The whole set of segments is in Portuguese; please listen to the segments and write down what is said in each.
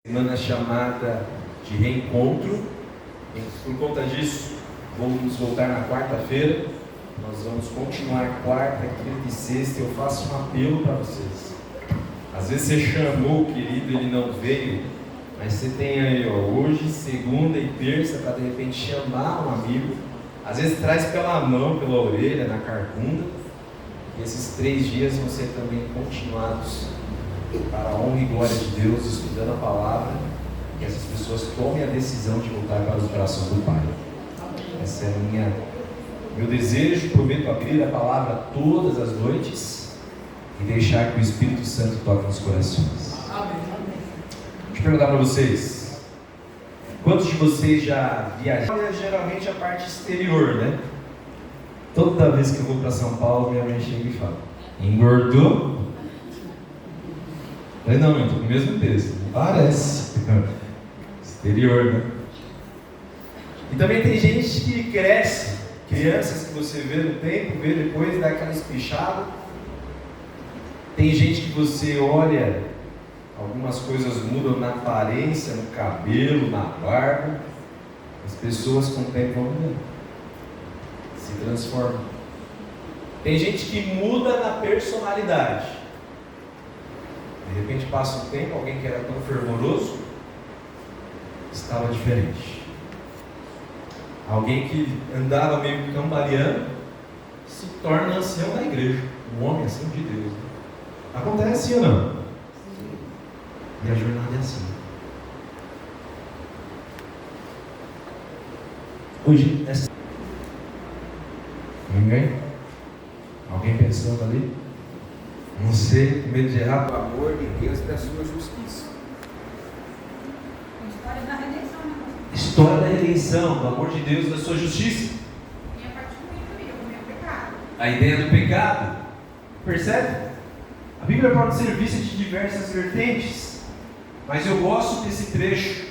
Semana chamada de reencontro. Por conta disso, vamos voltar na quarta-feira. Nós vamos continuar quarta, quinta e sexta. Eu faço um apelo para vocês. Às vezes você chamou o querido, ele não veio, mas você tem aí, hoje, segunda e terça, para de repente chamar um amigo. Às vezes traz pela mão, pela orelha, na carcunda. E esses 3 dias vão ser também continuados para a honra e glória de Deus, estudando a palavra, que essas pessoas tomem a decisão de voltar para os braços do Pai. Esse é meu desejo. Prometo abrir a palavra todas as noites e deixar que o Espírito Santo toque nos corações. Deixa eu perguntar para vocês: quantos de vocês já viajaram? Geralmente a parte exterior, né? Toda vez que eu vou para São Paulo, minha mãe chega e fala: engordou? Falei, não, eu estou com o mesmo peso. Parece. Exterior, né? E também tem gente que cresce, crianças que você vê no tempo, vê depois, dá aquela espichada. Tem gente que você olha, algumas coisas mudam na aparência, no cabelo, na barba. As pessoas com o tempo vão mudando, se transformam. Tem gente que muda na personalidade. De repente passa um tempo, alguém que era tão fervoroso estava diferente. Alguém que andava meio cambaleando se torna ancião da igreja, um homem assim de Deus. Né? Acontece ou não? Sim. E a jornada é assim. Hoje, ninguém? Alguém pensando ali? Não sei, com medo de errar. Do amor de Deus e da sua justiça. História da redenção, né? História da redenção, do amor de Deus e da sua justiça. E a parte ruim também, o meu pecado. A ideia do pecado. Percebe? A Bíblia pode ser vista de diversas vertentes, mas eu gosto desse trecho,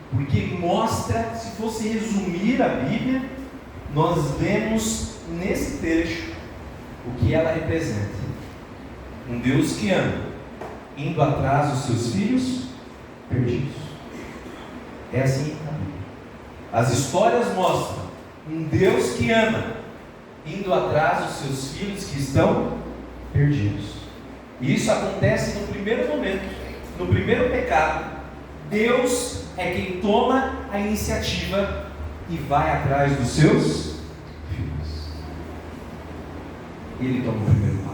porque mostra, se fosse resumir a Bíblia, nós vemos nesse trecho o que ela representa. Um Deus que ama, indo atrás dos seus filhos perdidos. É assim a Bíblia. As histórias mostram um Deus que ama, indo atrás dos seus filhos que estão perdidos. E isso acontece no primeiro momento, no primeiro pecado. Deus é quem toma a iniciativa e vai atrás dos seus filhos. Ele toma o primeiro passo.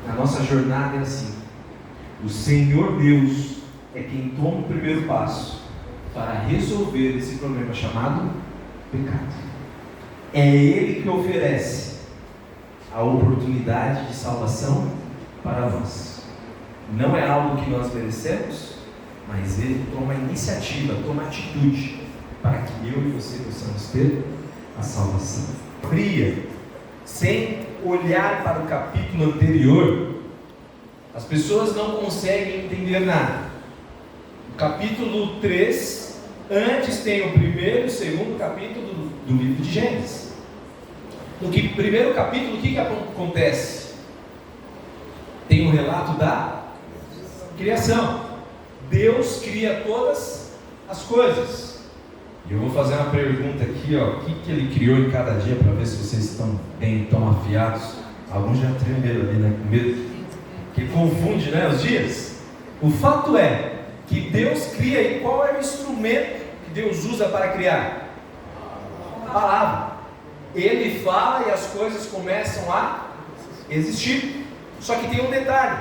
A nossa jornada é assim. O Senhor Deus é quem toma o primeiro passo para resolver esse problema chamado pecado. É Ele que oferece a oportunidade de salvação para nós. Não é algo que nós merecemos, mas Ele toma a iniciativa, toma a atitude para que eu e você possamos ter a salvação. Fria, sem olhar para o capítulo anterior, as pessoas não conseguem entender nada. O capítulo 3, antes tem o primeiro e o segundo capítulo do livro de Gênesis. No primeiro capítulo, o que acontece? Tem um relato da criação. Deus cria todas as coisas. E eu vou fazer uma pergunta aqui, o que Ele criou em cada dia, para ver se vocês estão bem, estão afiados. Alguns já tremeram ali, né, com medo, que confunde, né, os dias. O fato é que Deus cria, e qual é o instrumento que Deus usa para criar? A palavra. Ele fala e as coisas começam a existir. Só que tem um detalhe: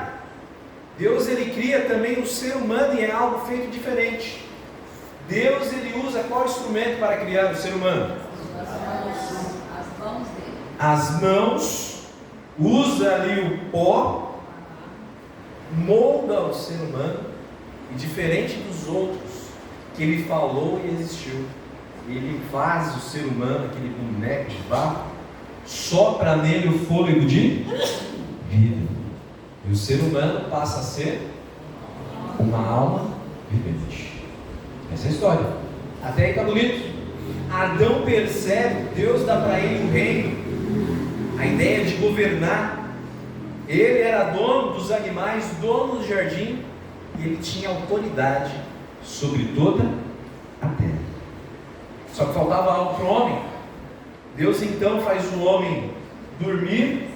Deus, ele cria também o ser humano, e é algo feito diferente. Deus, ele usa qual instrumento para criar o ser humano? As mãos dele. As mãos. Usa ali o pó, molda o ser humano, e diferente dos outros que ele falou e existiu, ele faz o ser humano, aquele boneco de barro, sopra nele o fôlego de vida, e o ser humano passa a ser uma alma vivente. Essa é a história. Até aí está bonito. Adão percebe, Deus dá para ele o reino, a ideia de governar. Ele era dono dos animais, dono do jardim, e ele tinha autoridade sobre toda a terra. Só que faltava algo para o homem. Deus então faz o homem dormir,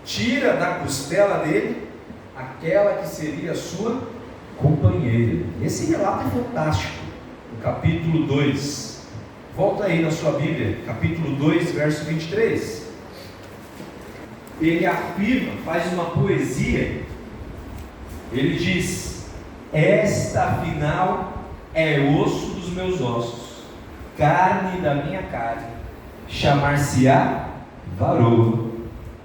tira da costela dele aquela que seria a sua companheira. Esse relato é fantástico. No capítulo 2, volta aí na sua Bíblia, capítulo 2, verso 23. Ele afirma, faz uma poesia. Ele diz: esta afinal é osso dos meus ossos, carne da minha carne, chamar-se-á varoa,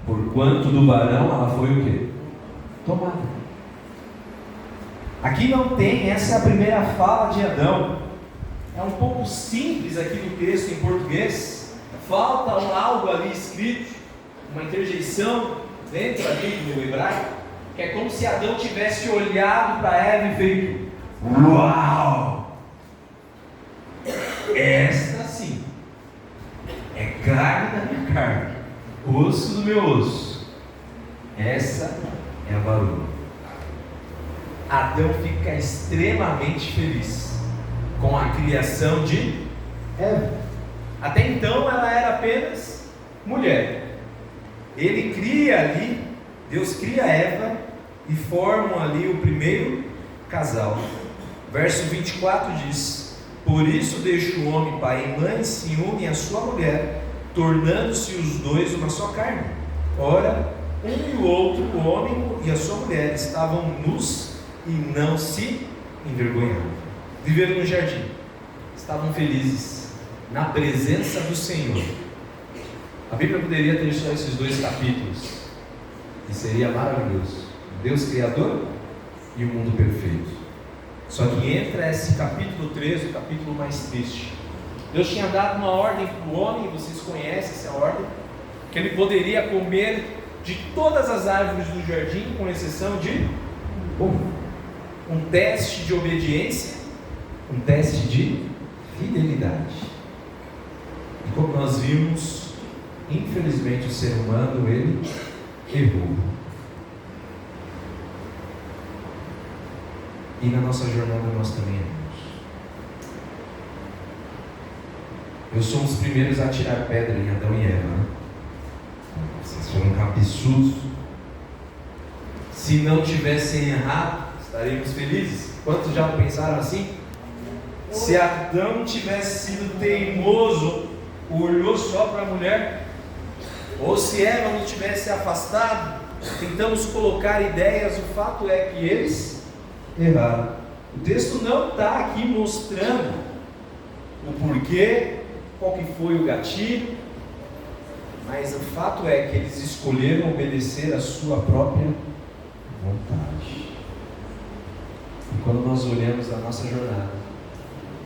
porquanto do varão ela foi o quê? Tomada. Aqui não tem, essa é a primeira fala de Adão. É um pouco simples aqui do texto em português, falta algo ali escrito, uma interjeição dentro ali do hebraico, que é como se Adão tivesse olhado para Eva e feito: uau! Esta sim é carne da minha carne, osso do meu osso. Essa é a varoa. Adão fica extremamente feliz com a criação de Eva. Até então ela era apenas mulher. Ele cria ali, Deus cria Eva e formam ali o primeiro casal. Verso 24 diz: por isso deixa o homem pai e mãe, se une à sua mulher, tornando-se os dois uma só carne. Ora, um e o outro, o homem e a sua mulher, estavam nus e não se envergonhavam. Viveram no jardim, estavam felizes na presença do Senhor. A Bíblia poderia ter só esses 2 capítulos e seria maravilhoso: Deus Criador e o mundo perfeito. Só que entra esse capítulo 13, o capítulo mais triste. Deus tinha dado uma ordem para o homem, vocês conhecem essa ordem, que ele poderia comer de todas as árvores do jardim, com exceção de um teste de obediência, um teste de fidelidade. E como nós vimos, infelizmente o ser humano, ele errou. E na nossa jornada nós também erramos. Eu sou um dos primeiros a tirar pedra em Adão e Eva, né? Vocês foram cabeçudos. Se não tivessem errado, estaríamos felizes. Quantos já pensaram assim? Se Adão tivesse sido teimoso, olhou só para a mulher, ou se Eva não tivesse se afastado, tentamos colocar ideias, o fato é que eles erraram. O texto não está aqui mostrando o porquê, qual que foi o gatilho, mas o fato é que eles escolheram obedecer a sua própria vontade. E quando nós olhamos a nossa jornada,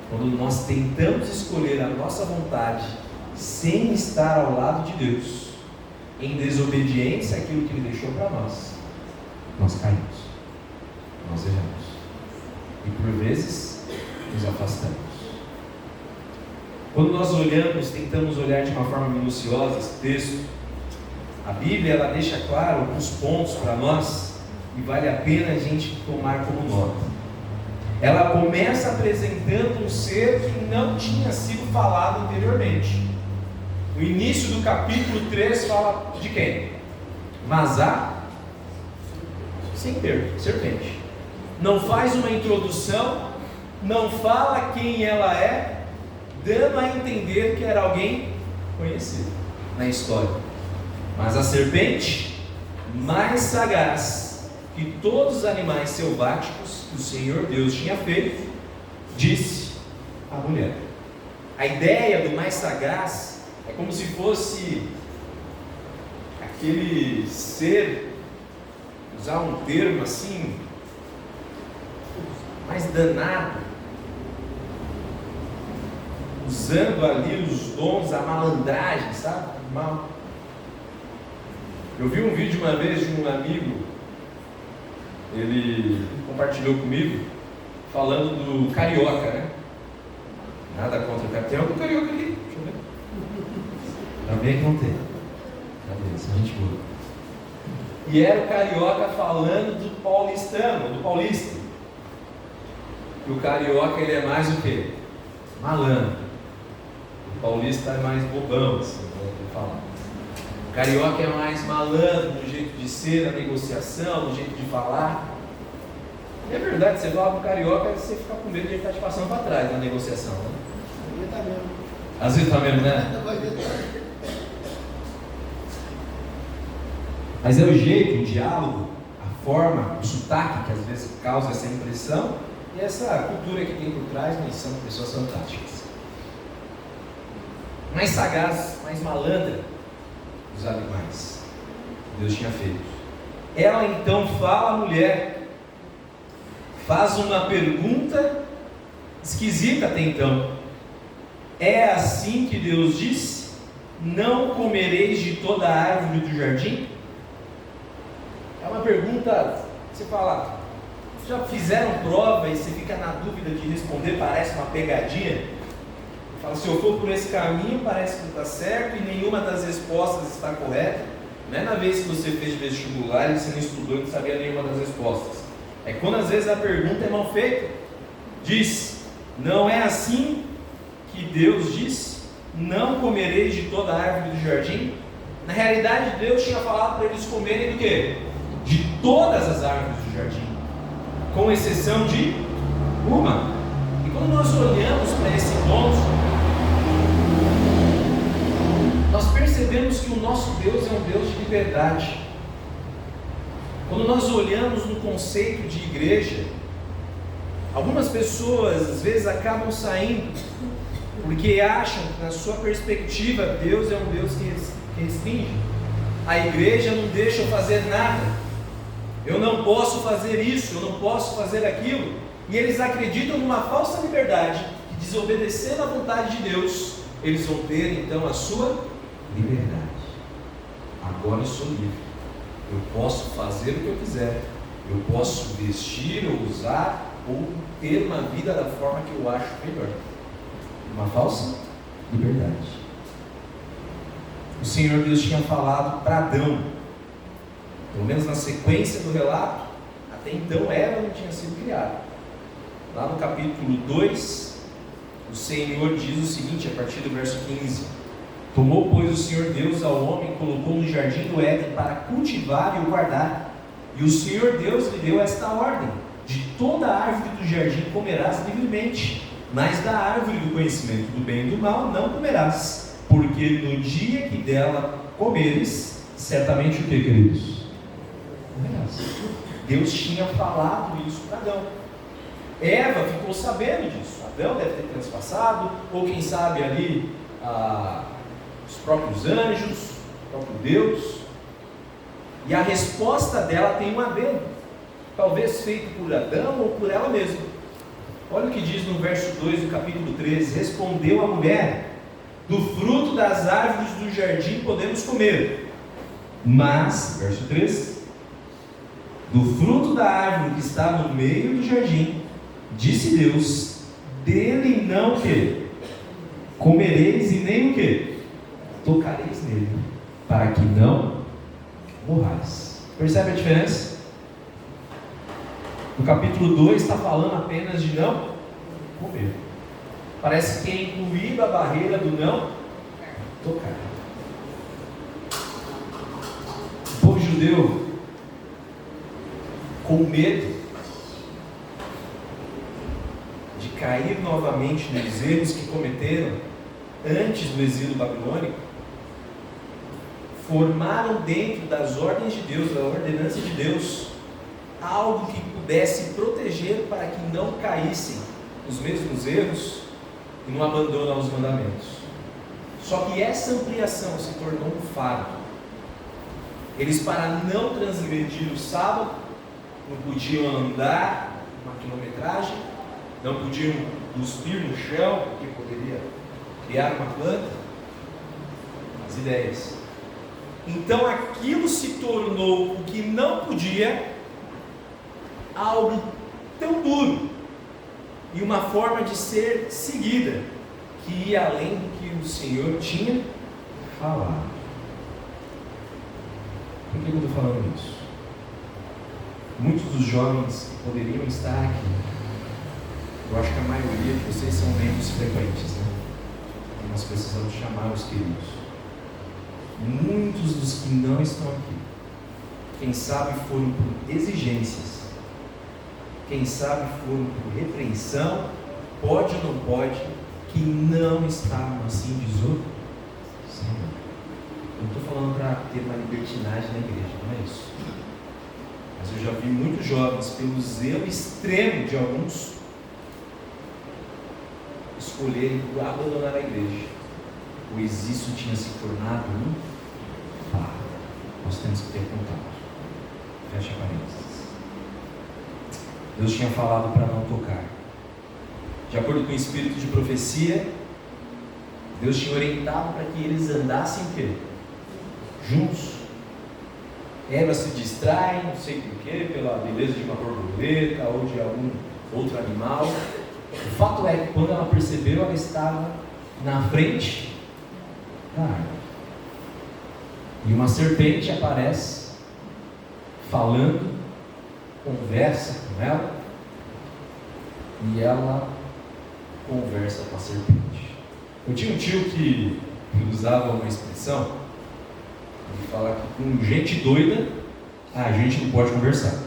quando nós tentamos escolher a nossa vontade sem estar ao lado de Deus, em desobediência àquilo que Ele deixou para nós, nós caímos, nós erramos e por vezes nos afastamos. Quando nós olhamos, tentamos olhar de uma forma minuciosa esse texto, a Bíblia ela deixa claro alguns pontos para nós e vale a pena a gente tomar como nota. Ela começa apresentando um ser que não tinha sido falado anteriormente. O início do capítulo 3 fala de quem? Masá, sem ter, serpente. Não faz uma introdução, não fala quem ela é, dando a entender que era alguém conhecido na história. Mas a serpente, mais sagaz que todos os animais selváticos que o Senhor Deus tinha feito, disse à mulher. A ideia do mais sagaz é como se fosse aquele ser, usar um termo assim, mais danado, usando ali os dons, a malandragem, sabe? Mal. Eu vi um vídeo uma vez de um amigo, ele compartilhou comigo, falando do carioca, né? Nada contra o carioca. Tem algum carioca aqui? Deixa eu ver. Também que não tem. Cadê? Essa gente boa. E era o carioca falando do paulistano, do paulista. que o carioca ele é mais o quê? Malandro. O paulista é mais bobão, assim, vou falar. O carioca é mais malandro no jeito de ser, na negociação, no jeito de falar. E é verdade, você fala pro carioca, você fica com medo de ele estar te passando para trás na negociação, né? Às vezes tá mesmo, né? Mas é o jeito, o diálogo, a forma, o sotaque que às vezes causa essa impressão, e essa cultura que tem por trás, mas são pessoas fantásticas. Mais sagaz, mais malandra dos animais que Deus tinha feito. Ela então fala à mulher, faz uma pergunta esquisita até então. É assim que Deus disse: não comereis de toda a árvore do jardim? É uma pergunta, você fala, já fizeram prova e você fica na dúvida de responder, parece uma pegadinha. Fala, se eu for por esse caminho, parece que está certo e nenhuma das respostas está correta. Não é na vez que você fez vestibular e você não estudou e não sabia nenhuma das respostas. É quando às vezes a pergunta é mal feita. Diz, não é assim que Deus diz, não comereis de toda a árvore do jardim? Na realidade, Deus tinha falado para eles comerem do quê? De todas as árvores do jardim, com exceção de uma. E quando nós olhamos para esse ponto, nós percebemos que o nosso Deus é um Deus de liberdade. Quando nós olhamos no conceito de igreja, algumas pessoas às vezes acabam saindo porque acham que na sua perspectiva Deus é um Deus que restringe. A igreja não deixa eu fazer nada, eu não posso fazer isso, eu não posso fazer aquilo, e eles acreditam numa falsa liberdade, que desobedecendo à vontade de Deus, eles vão ter então a sua liberdade. Agora eu sou livre, eu posso fazer o que eu quiser, eu posso vestir ou usar ou ter uma vida da forma que eu acho melhor. Uma falsa liberdade. O Senhor Deus tinha falado para Adão, pelo menos na sequência do relato, até então Eva não tinha sido criada. Lá no capítulo 2, o Senhor diz o seguinte, a partir do verso 15: tomou, pois, o Senhor Deus ao homem e colocou no jardim do Éden para cultivar e o guardar. E o Senhor Deus lhe deu esta ordem: de toda a árvore do jardim comerás livremente, mas da árvore do conhecimento do bem e do mal não comerás, porque no dia que dela comeres, certamente o que, queridos? Comerás. Deus tinha falado isso para Adão. Eva ficou sabendo disso. Adão deve ter transpassado, ou quem sabe ali os próprios anjos, o próprio Deus. E a resposta dela tem um adendo, talvez feito por Adão ou por ela mesma. Olha o que diz no verso 2 do capítulo 13: respondeu a mulher: do fruto das árvores do jardim podemos comer, mas, verso 3, do fruto da árvore que está no meio do jardim, disse Deus, dele não que comereis e nem o que tocareis nele, para que não morrais. Percebe a diferença? No capítulo 2 está falando apenas de não comer. Parece que é incluído a barreira do não tocar. O povo judeu, com medo de cair novamente nos erros que cometeram antes do exílio babilônico, formaram dentro das ordens de Deus, da ordenança de Deus, algo que pudesse proteger para que não caíssem nos mesmos erros e no abandono aos mandamentos. Só que essa ampliação se tornou um fardo. Eles, para não transgredir o sábado, não podiam andar uma quilometragem, não podiam cuspir no chão, porque poderia criar uma planta, as ideias. Então aquilo se tornou o que não podia, algo tão duro e uma forma de ser seguida que ia além do que o Senhor tinha falado. Por que eu estou falando isso? Muitos dos jovens que poderiam estar aqui Eu acho que a maioria de vocês são membros frequentes, né? E nós precisamos chamar os queridos. Muitos dos que não estão aqui, quem sabe foram por exigências, quem sabe foram por repreensão, pode ou não pode, que não estavam assim, diz o Senhor. Eu não estou falando para ter uma libertinagem na igreja, não é isso. Mas eu já vi muitos jovens, pelo zelo extremo de alguns, escolherem por abandonar a igreja, pois isso tinha se tornado um pá. Nós temos que ter contato. Fecha parênteses. Deus tinha falado para não tocar. De acordo com o espírito de profecia, Deus tinha orientado para que eles andassem o quê? Juntos. Eva se distrai, não sei por quê, pela beleza de uma borboleta ou de algum outro animal. O fato é que quando ela percebeu, ela estava na frente da árvore. E uma serpente aparece, falando, conversa com ela, e ela conversa com a serpente. Eu tinha um tio que usava uma expressão, ele fala que com gente doida, a gente não pode conversar,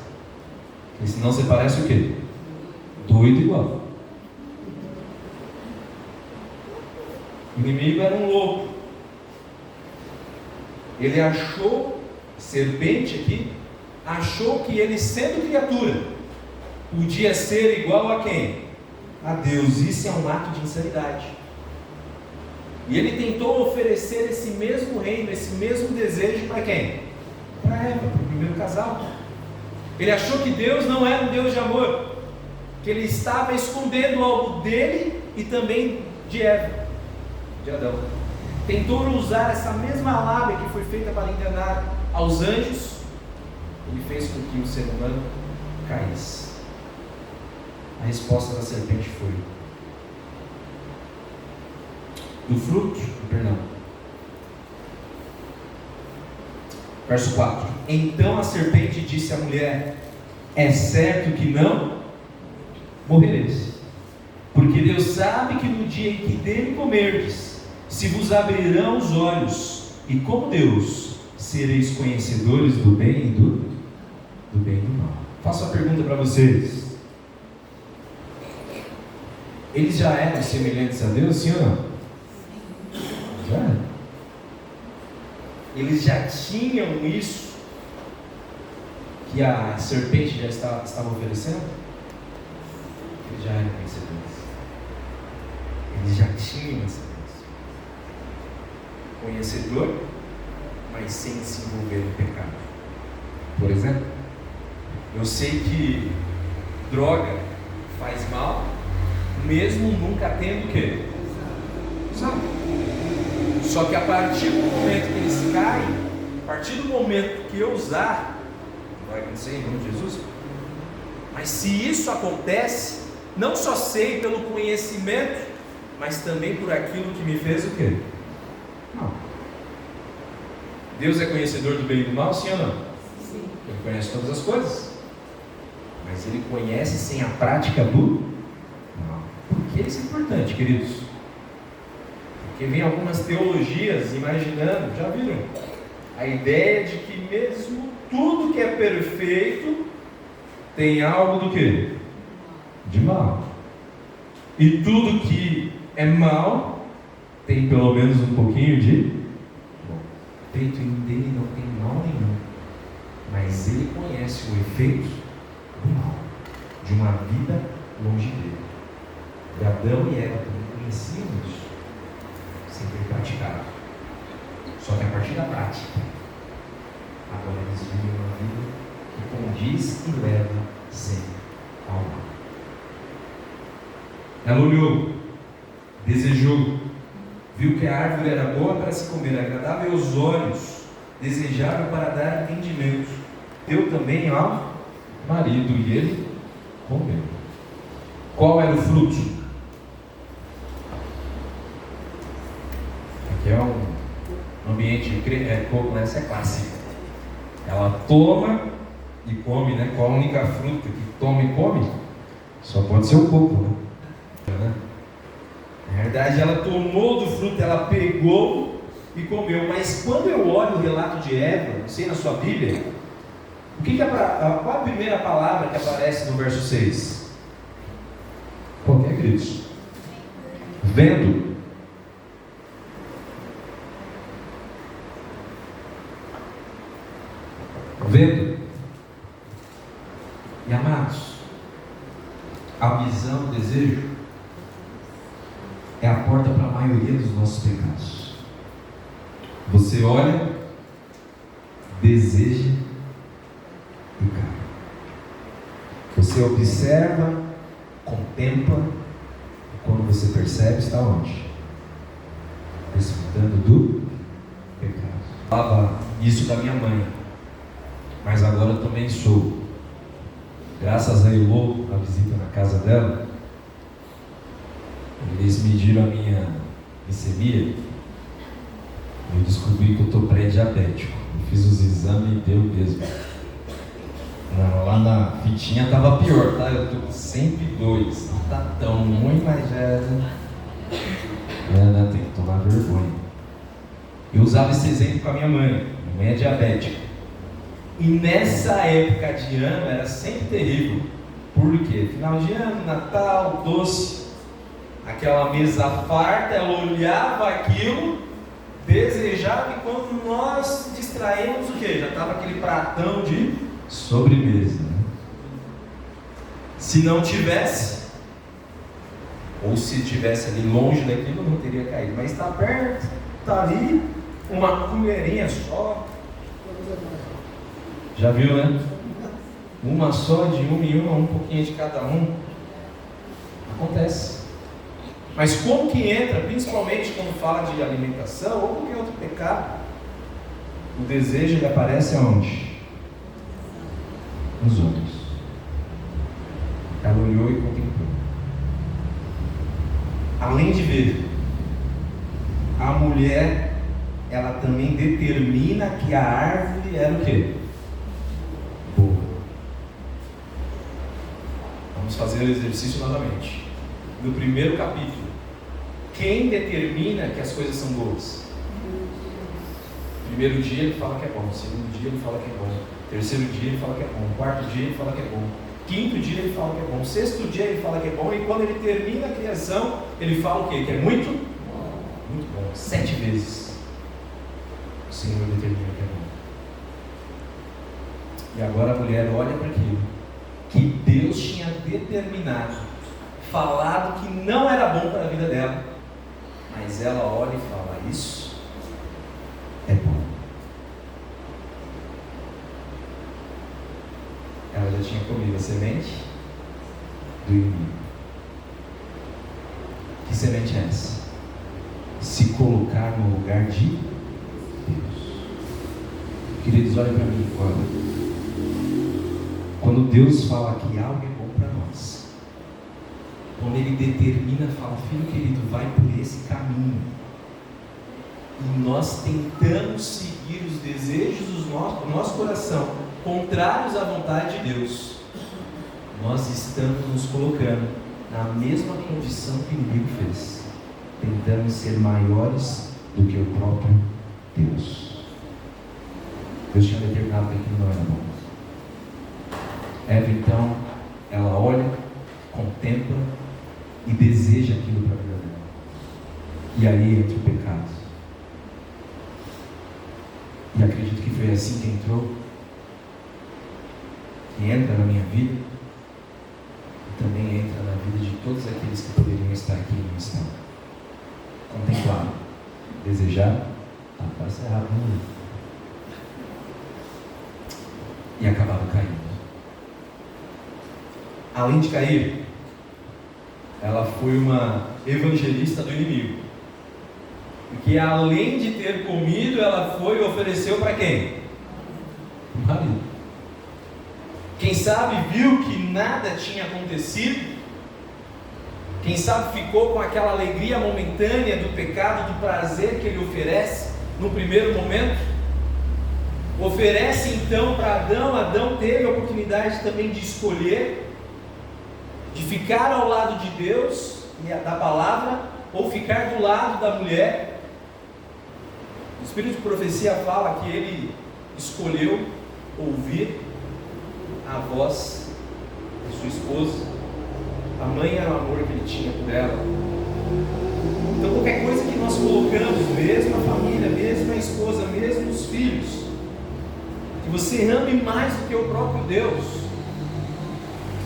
porque senão você parece o quê? Doido igual. O inimigo era um louco. Ele achou, serpente aqui, achou que ele, sendo criatura, podia ser igual a quem? A Deus. Isso é um ato de insanidade. E ele tentou oferecer esse mesmo reino, esse mesmo desejo para quem? Para Eva, para o primeiro casal. Ele achou que Deus não era um Deus de amor, que ele estava escondendo algo dele e também de Eva, de Adão. Tentou usar essa mesma lábia que foi feita para enganar aos anjos. Ele fez com que o ser humano caísse. A resposta da serpente foi: do fruto, perdão. Verso 4: Então a serpente disse à mulher: é certo que não morrereis, porque Deus sabe que no dia em que dele comerdes, se vos abrirão os olhos, e como Deus, sereis conhecedores do bem e do bem e do mal. Faço a pergunta para vocês: eles já eram semelhantes a Deus, sim ou não? Já eram. Eles já tinham isso que a serpente já estava oferecendo? Eles já eram conhecedores. Eles já tinham essa bênção. Conhecedor, mas sem se envolver no pecado. Por exemplo, eu sei que droga faz mal, mesmo nunca tendo o quê? Usado. Só que a partir do momento que eles caem, a partir do momento que eu usar, não vai acontecer em nome de Jesus, mas se isso acontece, não só sei pelo conhecimento, mas também por aquilo que me fez o quê? Não. Deus é conhecedor do bem e do mal, sim ou não? Sim. Ele conhece todas as coisas, mas Ele conhece sem a prática do mal. Por que isso é importante, queridos? Porque vem algumas teologias imaginando, já viram? A ideia de que mesmo tudo que é perfeito tem algo do quê? De mal. E tudo que é mal tem pelo menos um pouquinho de bom. Feito em dele não tem mal nenhum, mas ele conhece o efeito do mal, de uma vida longe dele. E Adão e Eva também conheciam isso, sem ter praticado. Só que a partir da prática, agora eles vivem uma vida que condiz e leva sempre ao mal. Ela olhou, desejou, viu que a árvore era boa para se comer, agradável aos olhos, desejável para dar entendimento. Deu também ao marido e ele comeu. Qual era o fruto? Aqui é um ambiente de coco, né? Essa é clássica. Ela toma e come, né? Qual a única fruta que toma e come? Só pode ser o coco, né? Na verdade, ela tomou do fruto, ela pegou e comeu. Mas quando eu olho o relato de Eva, não sei na sua Bíblia, qual é a primeira palavra que aparece no verso 6? Qual que é, queridos? Vendo. Vendo. E amados, a visão, o desejo é a porta para a maioria dos nossos pecados. Você olha, deseja e cai. Você observa, contempla, e quando você percebe, está onde? Desfrutando do pecado. Eu falava isso da minha mãe, mas agora eu também sou. Graças a Elô, a visita na casa dela, eles mediram a minha glicemia. Eu descobri que eu estou pré-diabético. Eu fiz os exames e deu mesmo. Lá na fitinha estava pior, tá? Eu estou com 102. Não está tão ruim, mas já tem que tomar vergonha. Eu usava esse exemplo com a minha mãe. Minha mãe é diabética. E nessa época de ano era sempre terrível. Por quê? Final de ano, Natal, doce, aquela mesa farta, ela olhava aquilo, desejava, e quando nós distraímos, o quê? Já estava aquele pratão de sobremesa. Se não tivesse, ou se tivesse ali longe daquilo, não teria caído. Mas está perto, está ali, uma colherinha só. Já viu, né? Uma só, de uma em uma, um pouquinho de cada um. Acontece. Mas como que entra, principalmente quando fala de alimentação ou qualquer outro pecado, o desejo ele aparece aonde? Nos olhos. Ela olhou e contemplou. Além de ver, a mulher, ela também determina que a árvore era o quê? Boa. Vamos fazer o exercício novamente. No primeiro capítulo, quem determina que as coisas são boas? Primeiro dia ele fala que é bom, segundo dia ele fala que é bom, terceiro dia ele fala que é bom, quarto dia ele fala que é bom, quinto dia ele fala que é bom, sexto dia ele fala que é bom, e quando ele termina a criação, ele fala o quê? Que é muito bom. Muito bom. 7 vezes o Senhor determina que é bom. E agora a mulher olha para aquilo que Deus tinha determinado, falado que não era bom para a vida dela, mas ela olha e fala: isso é bom. Ela já tinha comido a semente do inimigo. Que semente é essa? Se colocar no lugar de Deus. Queridos, olhem para mim agora. Quando Deus fala que algo é bom para nós, quando Ele determina, fala: filho querido, vai por esse caminho, e nós tentamos seguir os desejos do nosso coração, contrários à vontade de Deus, nós estamos nos colocando na mesma condição que o inimigo fez, tentando ser maiores do que o próprio Deus. Deus tinha determinado que aquilo não era bom. Eva então, ela olha, contempla e deseja aquilo para a vida dela. E aí entra o pecado. E acredito que foi assim que entrou, que entra na minha vida, e também entra na vida de todos aqueles que poderiam estar aqui e não estão. Contemplar, desejar, passa errado no mundo. E acabava caindo. Além de cair, ela foi uma evangelista do inimigo. Porque além de ter comido, ela foi e ofereceu para quem? O marido. Quem sabe viu que nada tinha acontecido. Quem sabe ficou com aquela alegria momentânea do pecado, do prazer que ele oferece no primeiro momento. Oferece então para Adão. Adão teve a oportunidade também de escolher, de ficar ao lado de Deus, da palavra ou ficar do lado da mulher. O Espírito de profecia fala que ele escolheu ouvir a voz de sua esposa. A mãe era o amor que ele tinha por ela. Então qualquer coisa que nós colocamos, mesmo a família, mesmo a esposa, mesmo os filhos, que você ame mais do que o próprio Deus,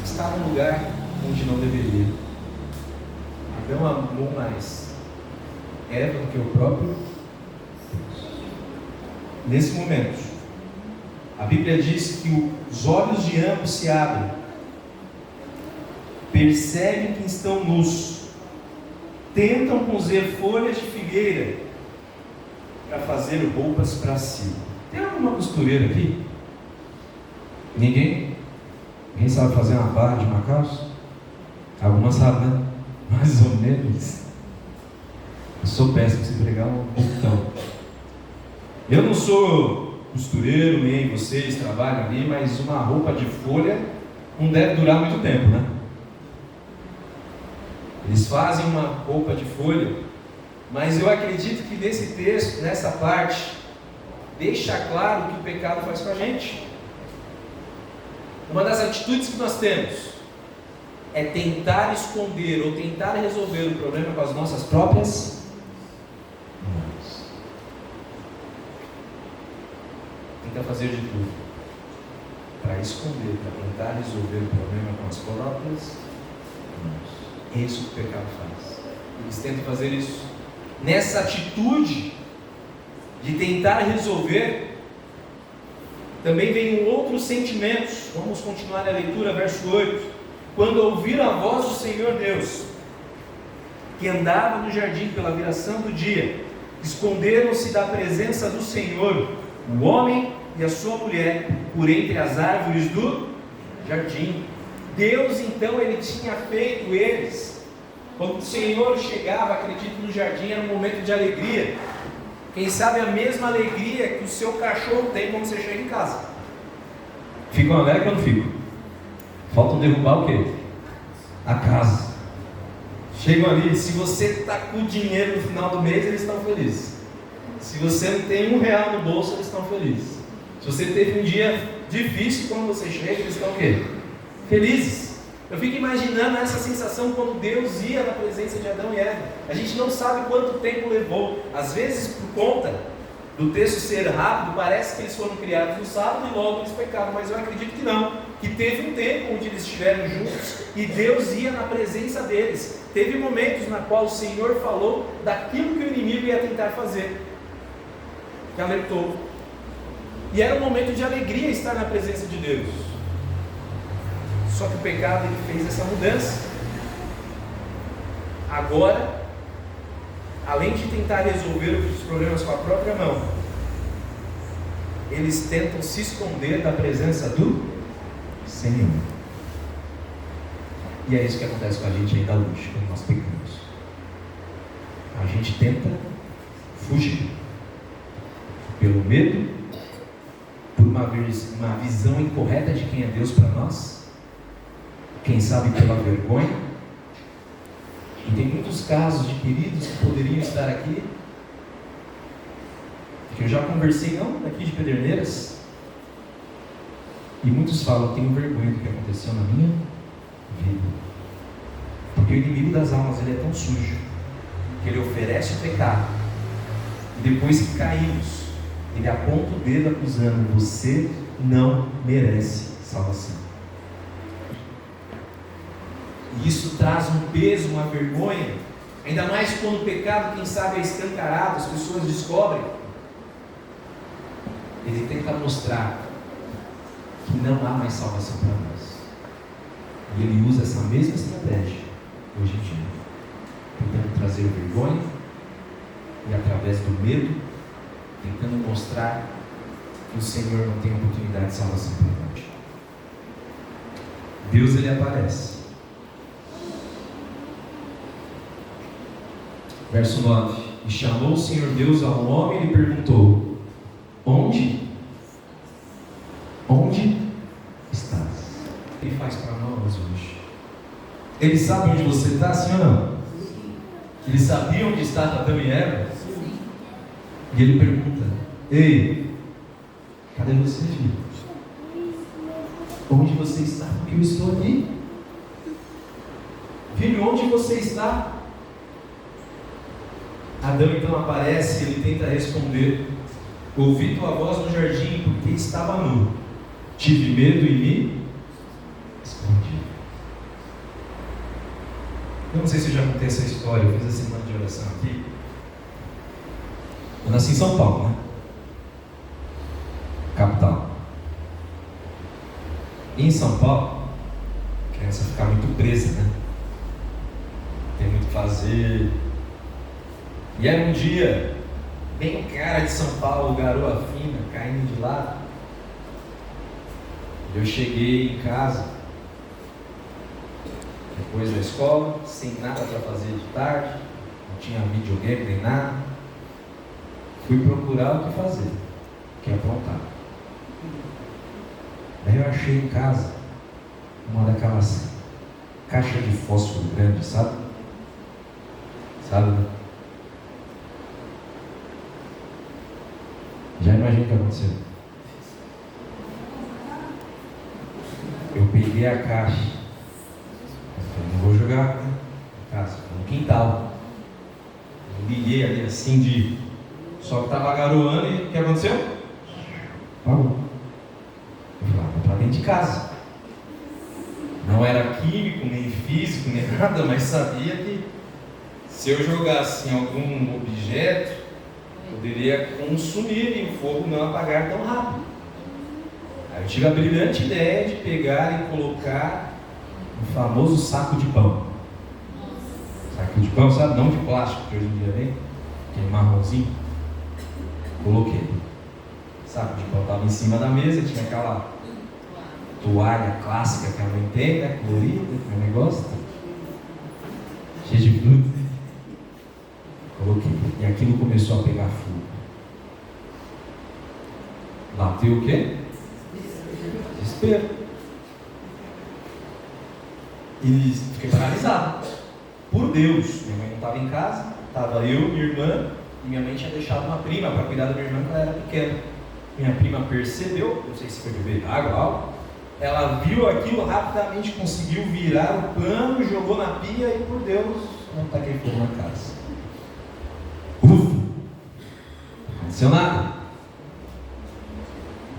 está num lugar onde não deveria. Adão amou mais Eva do que o próprio Deus. Nesse momento, a Bíblia diz que os olhos de ambos se abrem, percebem que estão nus, tentam cozer folhas de figueira para fazer roupas para si. Tem alguma costureira aqui? Ninguém? Ninguém sabe fazer uma barra de uma calça? Algumas sabem, né? Mais ou menos. Eu sou péssimo se pregar um botão. Eu não sou costureiro, nem vocês trabalham ali, mas uma roupa de folha não deve durar muito tempo, né? Eles fazem uma roupa de folha, mas eu acredito que nesse texto, nessa parte, deixa claro o que o pecado faz com a gente. Uma das atitudes que nós temos é tentar esconder ou tentar resolver o problema com as nossas próprias mãos. Tenta fazer de tudo para esconder, para tentar resolver o problema com as próprias mãos. É isso que o pecado faz. Eles tentam fazer isso. Nessa atitude de tentar resolver, também vem outros sentimentos. Vamos continuar a leitura, verso 8. Quando ouviram a voz do Senhor Deus, que andava no jardim pela viração do dia, esconderam-se da presença do Senhor, o homem e a sua mulher, por entre as árvores do jardim. Deus então, ele tinha feito eles. Quando o Senhor chegava, acredito, no jardim, era um momento de alegria. Quem sabe a mesma alegria que o seu cachorro tem quando você chega em casa. Ficam alegres ou não ficam? Faltam derrubar o quê? A casa. Chegam ali, se você está com dinheiro no final do mês, eles estão felizes. Se você não tem R$1 no bolso, eles estão felizes. Se você teve um dia difícil, quando você chega, eles estão o quê? Felizes. Eu fico imaginando essa sensação quando Deus ia na presença de Adão e Eva. A gente não sabe quanto tempo levou. Às vezes, por conta do texto ser rápido, parece que eles foram criados no sábado e logo eles pecaram. Mas eu acredito que não. Que teve um tempo onde eles estiveram juntos e Deus ia na presença deles. Teve momentos na qual o Senhor falou daquilo que o inimigo ia tentar fazer. Que alertou. E era um momento de alegria estar na presença de Deus. Só que o pecado, ele fez essa mudança. Agora, além de tentar resolver os problemas com a própria mão, eles tentam se esconder da presença do Senhor. E é isso que acontece com a gente ainda hoje, quando nós pecamos. A gente tenta fugir pelo medo, por uma visão incorreta de quem é Deus para nós, quem sabe pela vergonha. E tem muitos casos de queridos que poderiam estar aqui, que eu já conversei, não daqui de Pederneiras, e muitos falam: eu tenho vergonha do que aconteceu na minha vida, porque o inimigo das almas, ele é tão sujo, que ele oferece o pecado, e depois que caímos, ele aponta o dedo acusando: você não merece salvação. E isso traz um peso, uma vergonha, ainda mais quando o pecado, quem sabe, é escancarado, as pessoas descobrem. Ele tenta mostrar que não há mais salvação para nós. E ele usa essa mesma estratégia hoje em dia, tentando trazer vergonha e, através do medo, tentando mostrar que o Senhor não tem oportunidade de salvação para nós. Deus, ele aparece. Verso 9: e chamou o Senhor Deus ao homem e lhe perguntou: onde estás? Ele faz para nós hoje. Ele sabe onde você está, sim ou não? Eles sabiam onde estavam Adão e Eva. E ele pergunta: ei, cadê você, filho? Onde você está? Porque eu estou aqui. Filho, onde você está? Adão então aparece e ele tenta responder: ouvi tua voz no jardim porque estava nu. Tive medo e me escondi. Eu não sei se eu já contei essa história, eu fiz a semana de oração aqui. Eu nasci em São Paulo, né? Capital. E em São Paulo, a criança fica muito presa, né? Tem muito o que fazer. E era um dia bem cara de São Paulo, garoa fina, caindo de lado. Eu cheguei em casa, depois da escola, sem nada para fazer de tarde, não tinha videogame nem nada. Fui procurar o que fazer, o que aprontar. Daí eu achei em casa uma daquelas caixas de fósforo grande, sabe? Sabe, né? Já imagina o que aconteceu. Eu peguei a caixa. Eu falei, não vou jogar em casa, no quintal. Eu liguei ali assim de. Só que estava garoando e o que aconteceu? Parou. Eu falei, vou para dentro de casa. Não era químico, nem físico, nem nada, mas sabia que se eu jogasse em algum objeto, poderia consumir e o fogo não apagar tão rápido. Aí eu tive a brilhante ideia de pegar e colocar o famoso saco de pão. Saco de pão, sabe? Não de plástico, que hoje em dia vem, aquele marronzinho. Coloquei. O saco de pão estava em cima da mesa, tinha aquela toalha clássica que a mãe tem, né? Colorida, que o negócio. Cheio de fruta. Coloquei. E aquilo começou a pegar fogo. Bateu o quê? Desespero. E fiquei paralisado. Por Deus. Minha mãe não estava em casa. Estava eu, minha irmã. E minha mãe tinha deixado uma prima para cuidar da minha irmã quando ela era pequena. Minha prima percebeu. Não sei se foi beber água ou algo. Ela viu aquilo rapidamente. Conseguiu virar o pano. Jogou na pia. E por Deus, não taquei fogo na casa. Ufa! Não aconteceu nada.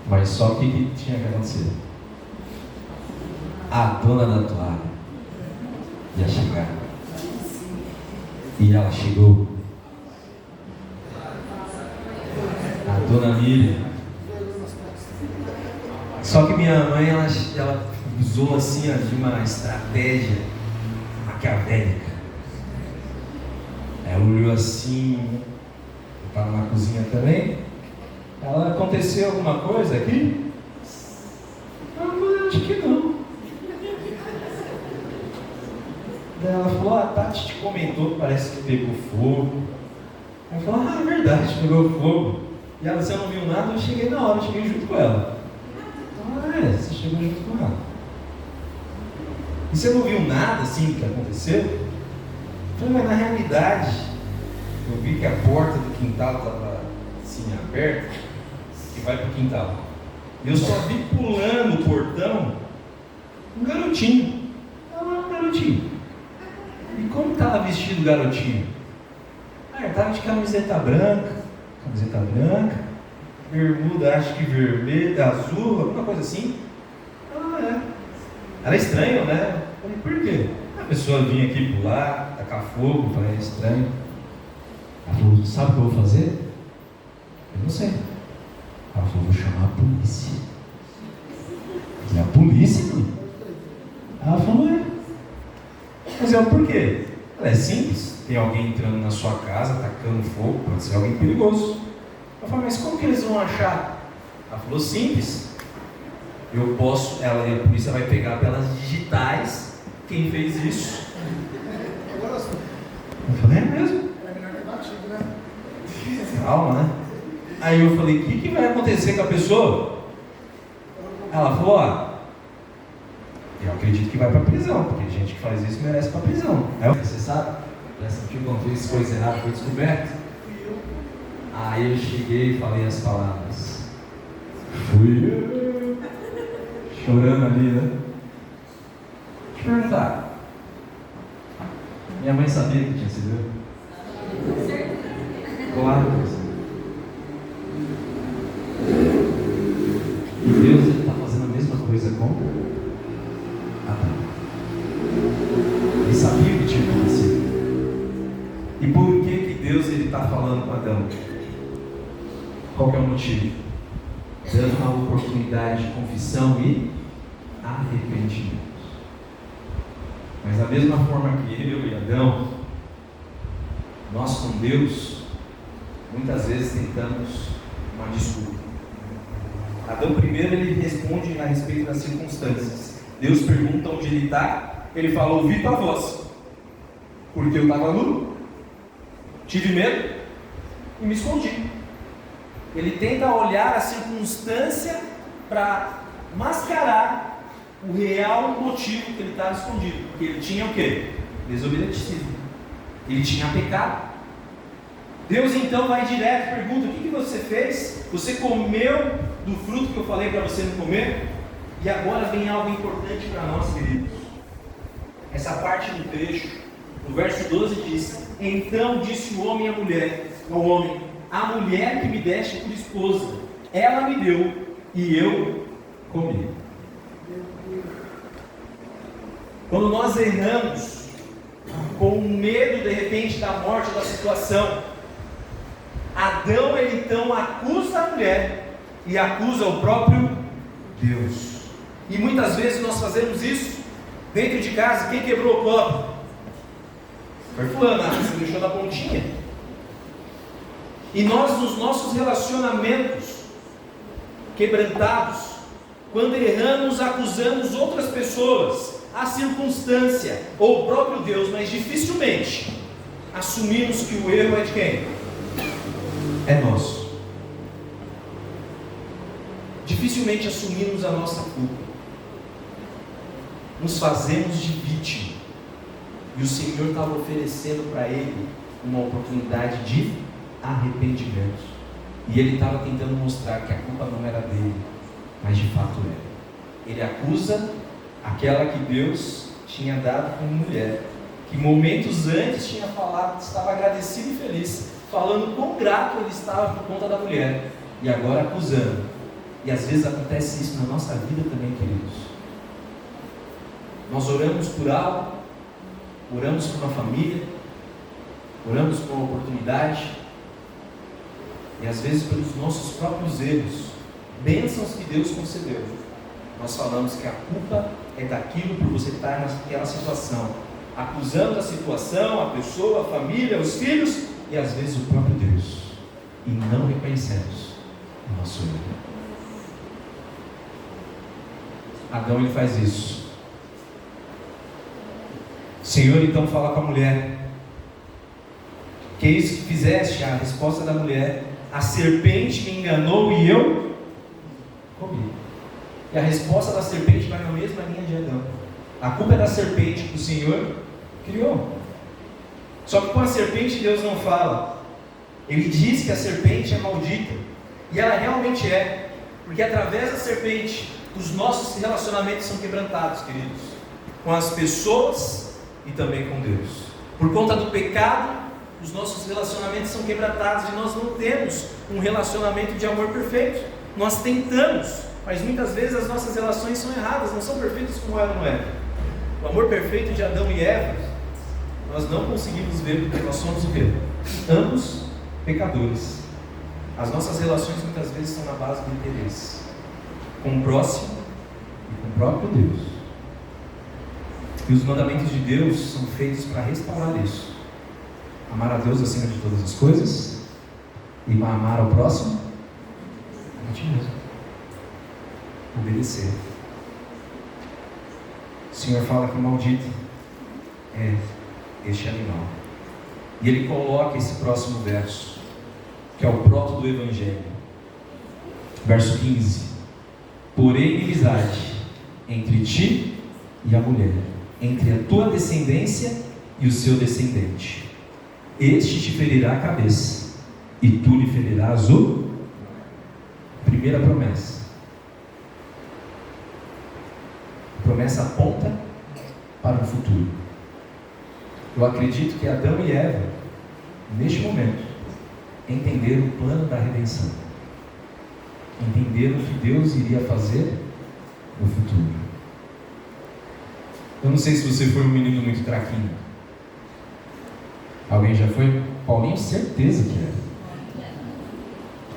Mas só o que tinha que acontecer? A dona da toalha ia chegar. E ela chegou. A dona Miriam. Só que minha mãe, ela usou assim de uma estratégia maquiavélica. Ela olhou assim, eu estava na cozinha também. Ela, aconteceu alguma coisa aqui? Eu acho que não. Daí ela falou, a Tati te comentou que parece que pegou fogo. Ela falou, é verdade, pegou fogo. E ela, você não viu nada, eu cheguei na hora, eu cheguei junto com ela. Você chegou junto com ela. E você não viu nada assim que aconteceu? Eu falei, mas na realidade, eu vi que a porta do quintal estava assim aberta, que vai para o quintal. Eu só vi pulando o portão um garotinho. Um garotinho. E como estava vestido o garotinho? Ele estava de camiseta branca, bermuda, acho que vermelha, azul, alguma coisa assim. Era estranho, né? Eu falei, por quê? A pessoa vinha aqui pular, tacar fogo, eu falei, é estranho. Ela falou, sabe o que eu vou fazer? Eu não sei. Ela falou, vou chamar a polícia. E a polícia, mãe? Ela falou, Mas por quê? Ela, é simples. Tem alguém entrando na sua casa, tacando fogo, pode ser alguém perigoso. Eu falei, mas como que eles vão achar? Ela falou, simples. Eu posso, ela e a polícia vai pegar pelas digitais quem fez isso. Eu falei, é mesmo? Calma, né? Aí eu falei, o que vai acontecer com a pessoa? Ela falou, eu acredito que vai para prisão, porque gente que faz isso merece para prisão. Aí você sabe? Presta que quando fez coisa errada foi descoberto. Aí eu cheguei e falei as palavras. Fui eu. Chorando ali, né? Deixa eu perguntar. Minha mãe sabia que tinha sido eu? Claro que sim. E Deus está fazendo a mesma coisa com Adão. Ele sabia o que tinha acontecido. E por que Deus está falando com Adão? Qual que é o motivo? Dando uma oportunidade de confissão e arrependimento. Mas da mesma forma que eu e Adão, nós com Deus, muitas vezes tentamos uma desculpa. Adão primeiro ele responde a respeito das circunstâncias. Deus pergunta onde ele está, ele fala, ouvi tua voz, porque eu estava nu, tive medo e me escondi. Ele tenta olhar a circunstância para mascarar o real motivo que ele estava escondido. Porque ele tinha o quê? Desobediência. Ele tinha pecado. Deus então vai direto e pergunta, o que você fez? Você comeu do fruto que eu falei para você não comer? E agora vem algo importante para nós, queridos. Essa parte do trecho, no verso 12 diz, então disse o homem à mulher, ao homem, a mulher que me deste por esposa, ela me deu e eu comi. Quando nós erramos, com medo de repente da morte da situação, Adão ele então acusa a mulher e acusa o próprio Deus. E muitas vezes nós fazemos isso dentro de casa. Quem quebrou o copo? Foi fulano, você deixou na pontinha. E nós nos nossos relacionamentos quebrantados, quando erramos, acusamos outras pessoas, a circunstância ou o próprio Deus, mas dificilmente assumimos que o erro é de quem? É nosso. Dificilmente assumimos a nossa culpa. Nos fazemos de vítima. E o Senhor estava oferecendo para ele uma oportunidade de arrependimento. E ele estava tentando mostrar que a culpa não era dele, mas de fato era. Ele acusa aquela que Deus tinha dado como mulher, que momentos antes tinha falado, estava agradecido e feliz, falando quão grato ele estava por conta da mulher, e agora acusando. E às vezes acontece isso na nossa vida também, queridos. Nós oramos por algo, oramos por uma família, oramos por uma oportunidade, e às vezes pelos nossos próprios erros, bênçãos que Deus concedeu, nós falamos que a culpa é daquilo por você estar naquela situação, acusando a situação, a pessoa, a família, os filhos, e às vezes o próprio Deus, e não reconhecemos o nosso erro. Adão ele faz isso. O Senhor então fala com a mulher, que é isso que fizeste? A resposta da mulher, a serpente me enganou e eu comi. E a resposta da serpente vai na mesma linha de Adão. A culpa é da serpente que o Senhor criou. Só que com a serpente Deus não fala. Ele diz que a serpente é maldita. E ela realmente é. Porque através da serpente os nossos relacionamentos são quebrantados, queridos. Com as pessoas e também com Deus. Por conta do pecado, os nossos relacionamentos são quebrantados e nós não temos um relacionamento de amor perfeito. Nós tentamos, mas muitas vezes as nossas relações são erradas, não são perfeitas como eram no Éden. O amor perfeito de Adão e Eva, nós não conseguimos ver porque nós somos o quê? Ambos pecadores. As nossas relações muitas vezes são na base do interesse, com o próximo e com o próprio Deus. E os mandamentos de Deus são feitos para restaurar isso. Amar a Deus acima de todas as coisas e amar ao próximo a ti mesmo. Obedecer. O Senhor fala que o maldito é este animal. E ele coloca esse próximo verso, que é o próto do Evangelho. Verso 15. Porém, inimizade entre ti e a mulher, entre a tua descendência e o seu descendente. este te ferirá a cabeça, e tu lhe ferirás o... Primeira promessa. A promessa aponta para o futuro. Eu acredito que Adão e Eva, neste momento, entenderam o plano da redenção. Entenderam o que Deus iria fazer no futuro. Eu não sei se você foi um menino muito traquinho. Alguém já foi? Paulinho, certeza que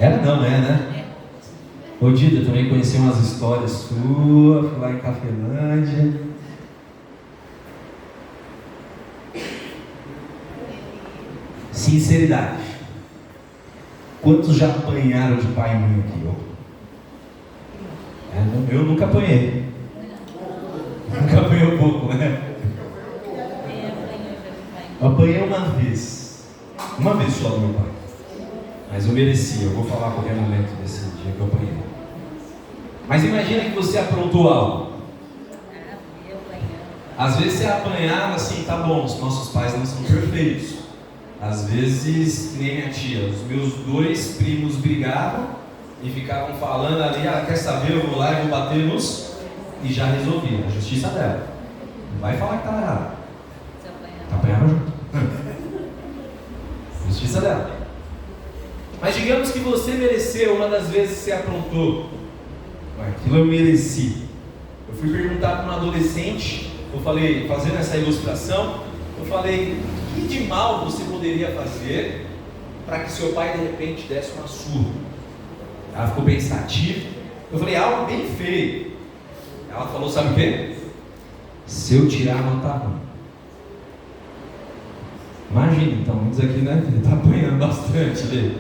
era. Era não, é, né? Ô Dida, eu também conheci umas histórias suas, fui lá em Cafelândia. Sinceridade. Quantos já apanharam de pai e mãe aqui? Eu nunca apanhei. Nunca apanhei um pouco, né? Eu apanhei uma vez só do meu pai. Mas eu merecia, eu vou falar a qualquer momento desse dia que eu apanhei. Mas imagina que você aprontou algo. Às vezes você apanhava assim, tá bom, os nossos pais não são perfeitos. Às vezes, que nem minha tia, os meus 2 primos brigavam e ficavam falando ali, quer saber, eu vou lá e vou bater nos... E já resolvi, a justiça dela. Não vai falar que tá errado. Apanhava junto. Justiça dela. Mas digamos que você mereceu, uma das vezes que você aprontou. Aquilo eu mereci. Eu fui perguntar para um adolescente, eu falei, fazendo essa ilustração, eu falei, o que de mal você poderia fazer para que seu pai de repente desse uma surra? Ela ficou pensativa. Eu falei, algo bem feio. Ela falou, sabe o quê? Se eu tirar a nota ruim. Imagina, então, muitos aqui, né? Ele está apanhando bastante dele,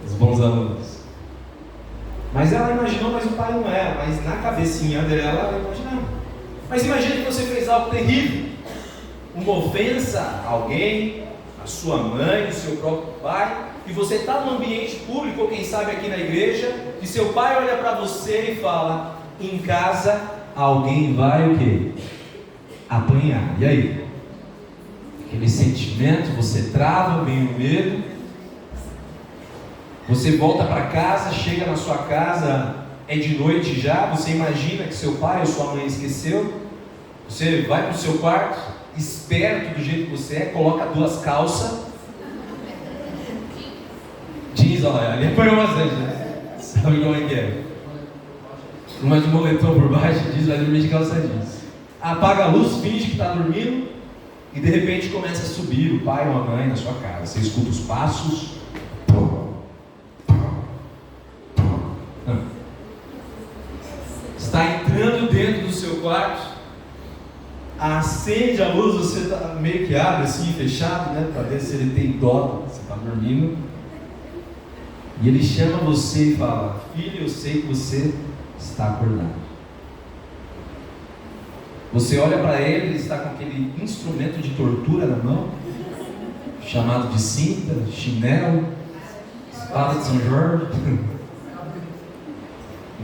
os bons alunos. Mas ela imaginou, mas o pai não era. Mas na cabecinha dela, ela imaginava. Mas imagina que você fez algo terrível. Uma ofensa a alguém, a sua mãe, o seu próprio pai, e você está no ambiente público, ou quem sabe aqui na igreja, e seu pai olha para você e fala, em casa alguém vai o quê? Apanhar. E aí? Aquele sentimento, você trava, vem o medo, você volta para casa, chega na sua casa, é de noite já, você imagina que seu pai ou sua mãe esqueceu, você vai para o seu quarto, esperto do jeito que você é, coloca 2 calças, jeans, olha lá, ali apanhou bastante, né? Sabe como é que é? Uma de moletom por baixo, diz, vai dormir de calça jeans. Apaga a luz, finge que está dormindo, e de repente começa a subir o pai ou a mãe na sua casa. Você escuta os passos. Está entrando dentro do seu quarto, acende a luz, você tá, meio que abre assim, fechado, né? Para ver se ele tem dó, você está dormindo. E ele chama você e fala, filho, eu sei que você está acordado. Você olha para ele, ele está com aquele instrumento de tortura na mão, chamado de cinta, chinelo, espada de São Jorge,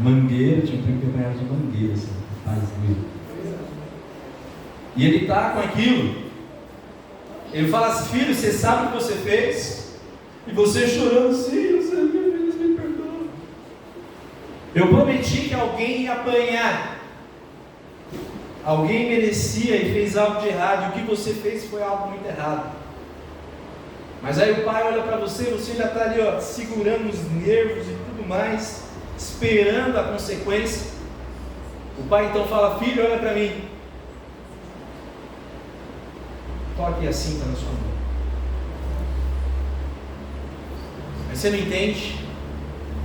mangueira, tinha um primo que apanhava de mangueira, assim, e ele está com aquilo, ele fala assim, filho, você sabe o que você fez? E você chorando, sim, eu sei, meu Deus, me perdoa. Eu prometi que alguém ia apanhar. Alguém merecia e fez algo de errado, e o que você fez foi algo muito errado. Mas aí o pai olha para você, você já está ali, ó, segurando os nervos e tudo mais, esperando a consequência. O pai então fala, filho, olha para mim. Toque a cinta na sua mão. Mas você não entende?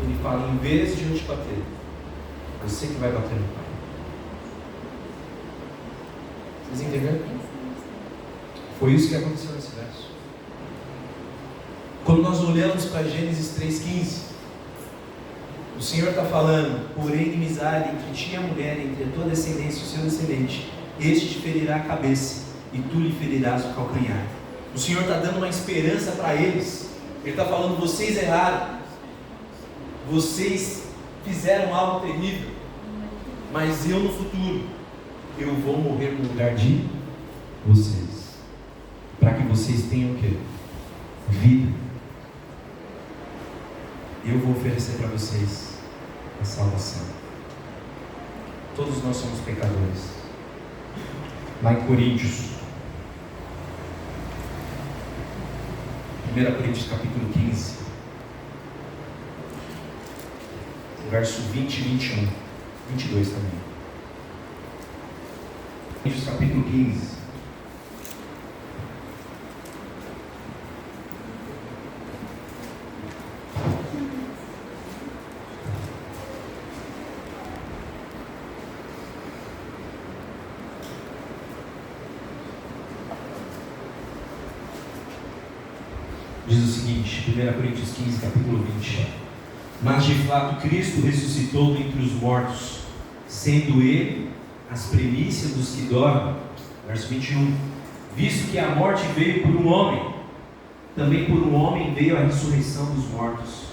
Ele fala, em vez de eu te bater, você que vai bater no pai. Vocês entenderam? Foi isso que aconteceu nesse verso. Quando nós olhamos para Gênesis 3,15, o Senhor está falando, porém inimizade entre ti e a mulher, entre a tua descendência e o seu descendente, este te ferirá a cabeça, e tu lhe ferirás o calcanhar. O Senhor está dando uma esperança para eles. Ele está falando, vocês erraram, vocês fizeram algo terrível, mas eu no futuro, eu vou morrer no lugar de vocês, para que vocês tenham o quê? vida. Eu vou oferecer para vocês a salvação. Todos nós somos pecadores. Lá em Coríntios, 1 Coríntios capítulo 15, verso 20 e 21, 22 também. Coríntios capítulo 15. Diz o seguinte, 1 Coríntios 15, capítulo 20. Mas de fato Cristo ressuscitou dentre os mortos, sendo Ele as primícias dos que dormem. Verso 21. Visto que a morte veio por um homem, também por um homem veio a ressurreição dos mortos.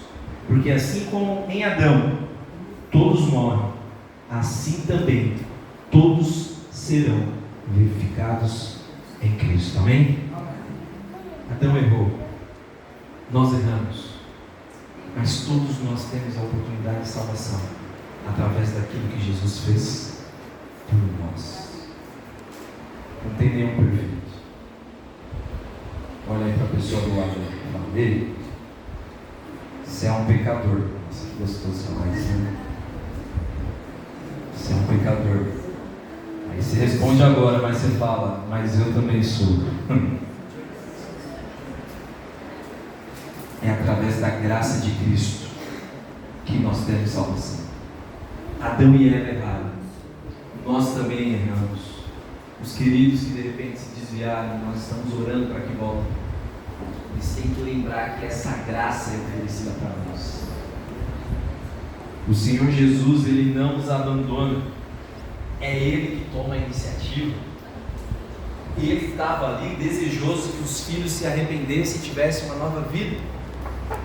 Porque assim como em Adão todos morrem, assim também todos serão vivificados em Cristo. Amém? Adão errou. Nós erramos, mas todos nós temos a oportunidade de salvação através daquilo que Jesus fez por nós. Não tem nenhum perfeito. Olha aí para a pessoa do lado dele. Você é um pecador. Nossa, que gostoso falar isso, né? Você é um pecador. Aí você responde agora, mas você fala, mas eu também sou. É através da graça de Cristo que nós temos salvação. Adão e Eva erraram. Nós também erramos. Os queridos que de repente se desviaram, nós estamos orando para que voltem. Eles têm que lembrar que essa graça é oferecida para nós. O Senhor Jesus, Ele não nos abandona. É Ele que toma a iniciativa. E Ele estava ali desejoso que os filhos se arrependessem e tivessem uma nova vida.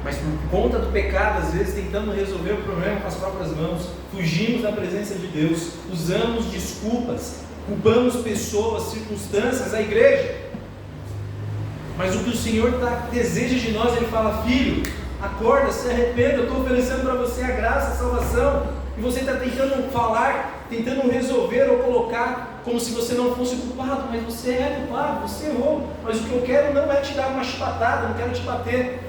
Mas por conta do pecado, às vezes tentamos resolver o problema com as próprias mãos, fugimos da presença de Deus, usamos desculpas, culpamos pessoas, circunstâncias, a igreja. Mas o que o Senhor deseja de nós, Ele fala: filho, acorda, se arrependa, eu estou oferecendo para você a graça, a salvação, e você está tentando falar, tentando resolver ou colocar como se você não fosse culpado, mas você é culpado, você errou. Mas o que eu quero não é te dar uma chibatada, não quero te bater.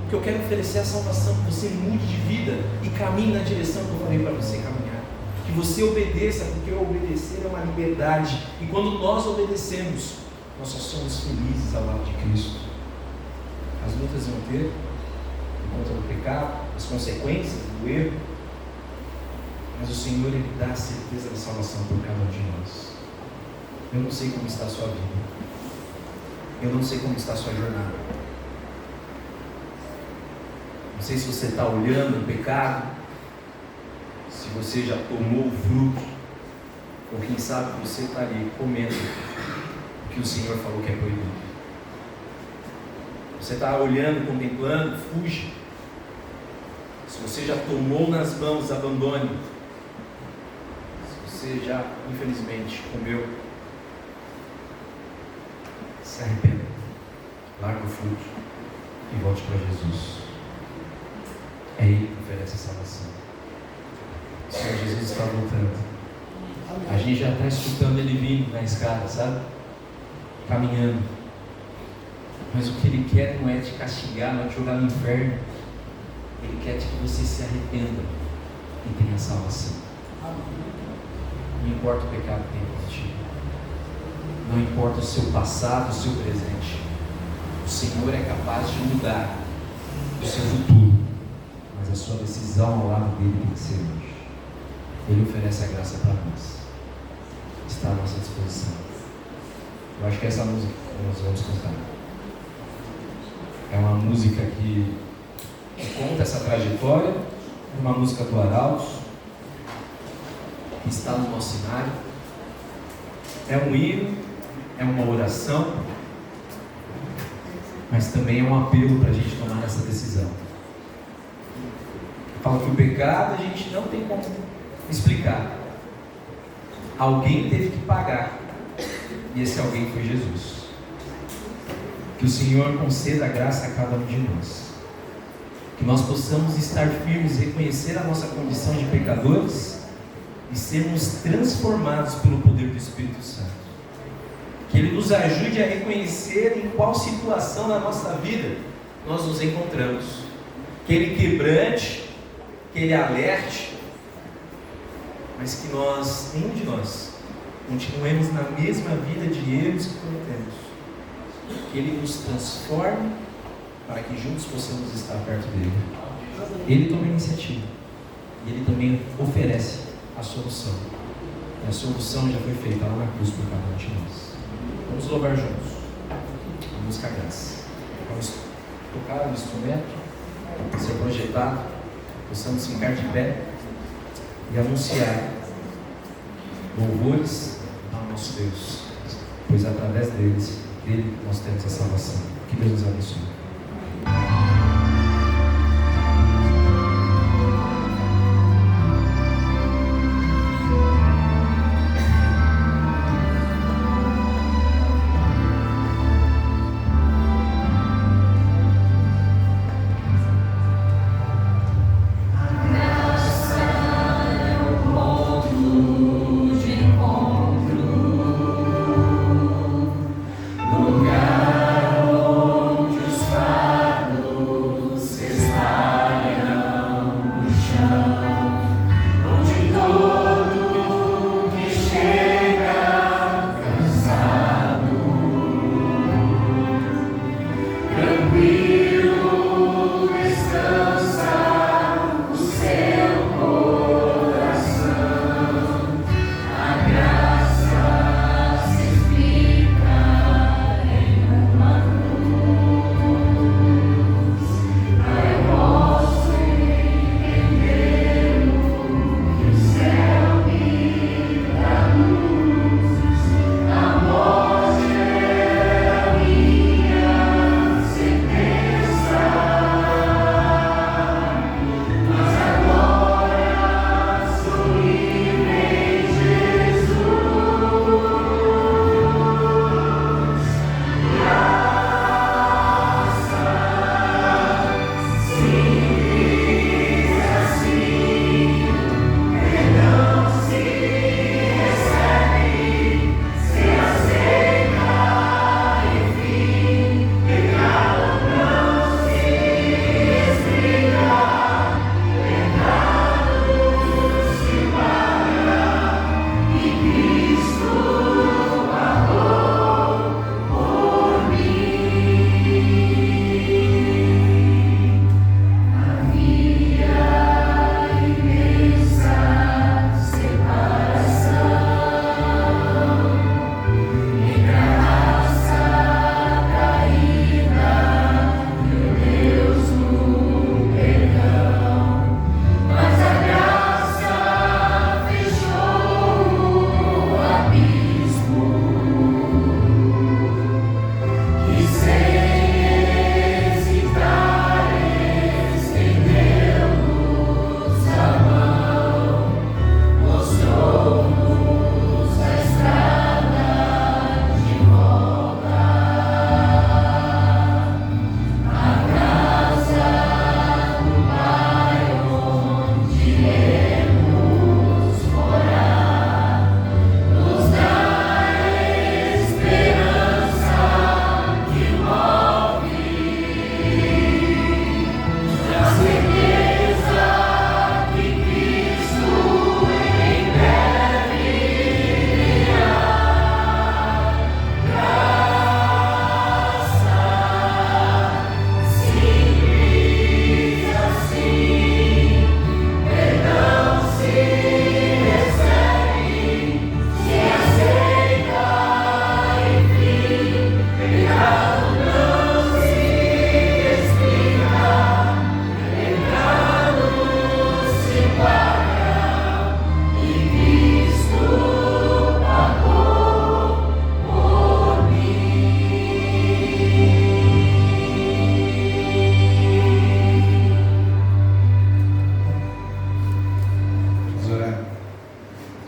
O que eu quero oferecer é a salvação, que você mude de vida e caminhe na direção que eu falei para você caminhar. Que você obedeça, porque obedecer é uma liberdade. E quando nós obedecemos, nós só somos felizes ao lado de Cristo. As lutas vão ter, por conta do pecado, as consequências do erro. Mas o Senhor, Ele dá a certeza da salvação por cada um de nós. Eu não sei como está a sua vida. Eu não sei como está a sua jornada. Não sei se você está olhando o pecado, se você já tomou o fruto, ou quem sabe você está ali comendo o que o Senhor falou que é proibido. Você está olhando, contemplando, fuge. Se você já tomou nas mãos, abandone. Se você já, infelizmente, comeu, se arrependa, larga o fruto e volte para Jesus. É Ele que oferece a salvação. O Senhor Jesus está voltando. A gente já está escutando Ele vindo na escada, sabe? Caminhando. Mas o que Ele quer não é te castigar, não é te jogar no inferno. Ele quer que você se arrependa e tenha salvação. Não importa o pecado que tem por ti. Não importa o seu passado, o seu presente. O Senhor é capaz de mudar o seu futuro. Mas a sua decisão ao lado dele tem que ser hoje. Ele oferece a graça para nós. Está à nossa disposição. Eu acho que essa música que nós vamos cantar é uma música que conta essa trajetória, é uma música do Arautos, que está no nosso cenário. É um hino, é uma oração, mas também é um apelo para a gente tomar essa decisão. Fala que o pecado a gente não tem como explicar. Alguém teve que pagar. E esse alguém foi Jesus. Que o Senhor conceda a graça a cada um de nós. Que nós possamos estar firmes, reconhecer a nossa condição de pecadores e sermos transformados pelo poder do Espírito Santo. Que Ele nos ajude a reconhecer em qual situação da nossa vida nós nos encontramos. Que Ele quebrante, que Ele alerte, mas que nós, nenhum de nós, continuemos na mesma vida de erros que cometemos. Que Ele nos transforme para que juntos possamos estar perto dEle. Ele toma a iniciativa e Ele também oferece a solução. E a solução já foi feita lá na cruz por cada um de nós. Vamos louvar juntos. A música graça. Vamos tocar o instrumento, ser projetado, possamos ficar de pé e anunciar louvores ao nosso Deus, pois através dele nós temos a salvação. Que Deus nos abençoe.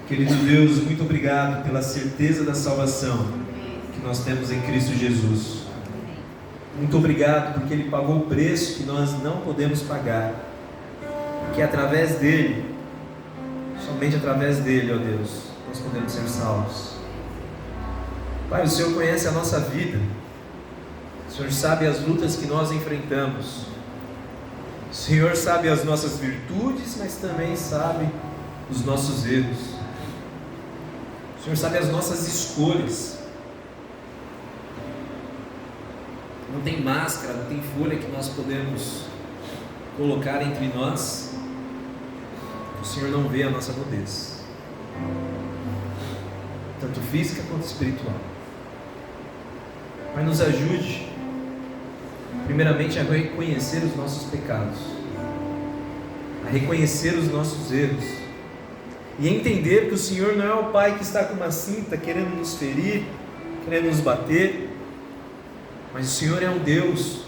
Querido Deus, muito obrigado pela certeza da salvação que nós temos em Cristo Jesus. Muito obrigado porque Ele pagou o preço que nós não podemos pagar. Que através dEle, somente através dEle, ó Deus, nós podemos ser salvos. Pai, o Senhor conhece a nossa vida. O Senhor sabe as lutas que nós enfrentamos. O Senhor sabe as nossas virtudes, mas também sabe os nossos erros. O Senhor sabe as nossas escolhas. Não tem máscara, não tem folha que nós podemos colocar entre nós. O Senhor não vê a nossa nudez, tanto física quanto espiritual. Mas nos ajude, primeiramente, a reconhecer os nossos pecados, a reconhecer os nossos erros, e entender que o Senhor não é o Pai que está com uma cinta querendo nos ferir, querendo nos bater, mas o Senhor é um Deus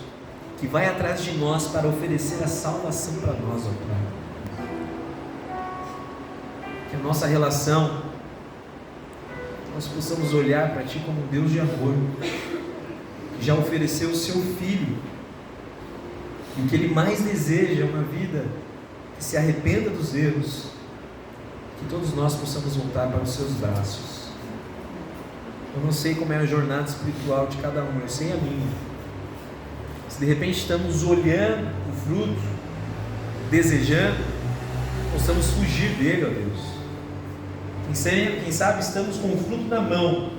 que vai atrás de nós para oferecer a salvação para nós, ó Pai. Que a nossa relação, nós possamos olhar para Ti como um Deus de amor, que já ofereceu o Seu Filho, e o que Ele mais deseja é uma vida que se arrependa dos erros, que todos nós possamos voltar para os Seus braços. Eu não sei como é a jornada espiritual de cada um, eu sei a minha. Se de repente estamos olhando o fruto, desejando, possamos fugir dele, ó Deus. Quem sabe estamos com o fruto na mão,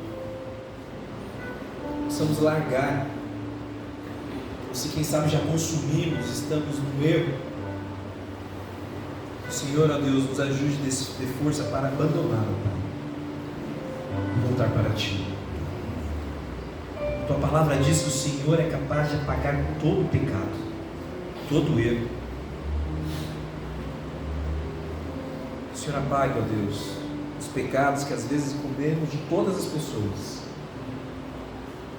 possamos largar. Ou se quem sabe já consumimos, estamos no erro. O Senhor, ó Deus, nos ajude a ter força para abandonar, ó Pai, e voltar para Ti. Tua palavra diz que o Senhor é capaz de apagar todo o pecado, todo o erro. O Senhor apaga, ó Deus, os pecados que às vezes cometemos de todas as pessoas,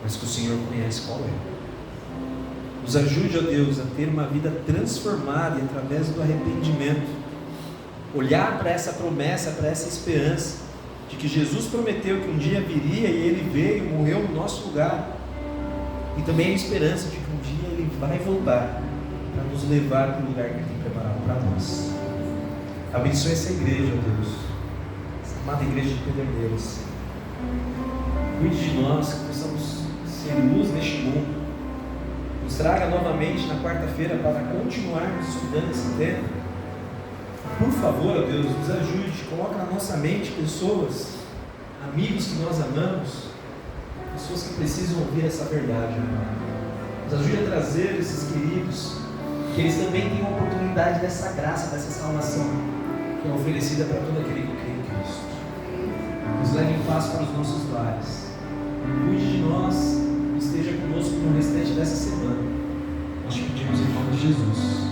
mas que o Senhor conhece qual é. Nos ajude, ó Deus, a ter uma vida transformada e através do arrependimento, olhar para essa promessa, para essa esperança, de que Jesus prometeu que um dia viria e Ele veio e morreu no nosso lugar, e também a esperança de que um dia Ele vai voltar para nos levar para o lugar que Ele tem preparado para nós. Abençoe essa igreja, ó Deus, essa amada igreja de Pederneiras. Cuide de nós, que possamos ser luz neste mundo. Nos traga novamente na quarta-feira para continuarmos estudando esse tema. Por favor, ó Deus, nos ajude, coloca na nossa mente pessoas, amigos que nós amamos, pessoas que precisam ouvir essa verdade, nos ajude a trazer esses queridos, que eles também tenham a oportunidade dessa graça, dessa salvação, que é oferecida para todo aquele que crê em Cristo. Nos leve em paz para os nossos lares, cuide de nós, esteja conosco no restante dessa semana. Nós te pedimos em nome de Jesus.